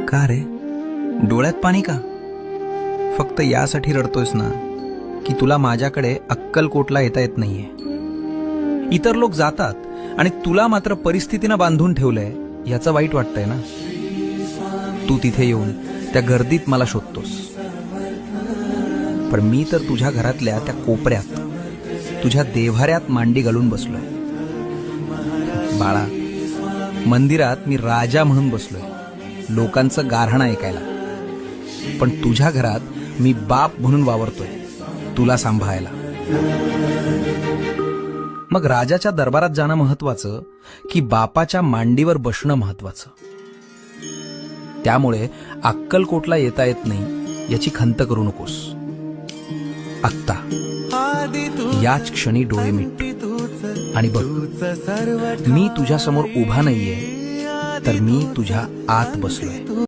का रे, डोळ्यात पाणी का? फक्त यासाठी रडतोयस ना की तुला माझ्याकडे अक्कलकोटला येता येत नाहीये. इतर लोक जातात आणि तुला मात्र परिस्थितीनं बांधून ठेवलंय याचं वाईट वाटतंय ना. तू तिथे येऊन त्या गर्दीत मला शोधतोस, पण मी तर तुझ्या घरातल्या त्या कोपऱ्यात तुझ्या देव्हाऱ्यात मांडी घालून बसलोय. बाळा, मंदिरात मी राजा म्हणून बसलोय, लोकांचं गाऱ्हाणं ऐकायला, पण तुझ्या घरात मी बाप म्हणून वावरतोय, तुला सांभाळायला. मग राजाच्या दरबारात जाणं महत्वाचं की बापाच्या मांडीवर बसणं महत्वाचं? त्यामुळे अक्कलकोटला येता येत नाही याची खंत करू नकोस. आत्ता याच क्षणी डोळे मिट आणि बघ, मी तुझ्या समोर उभा नाहीये, तर मी तुझ्या आत बसलोय.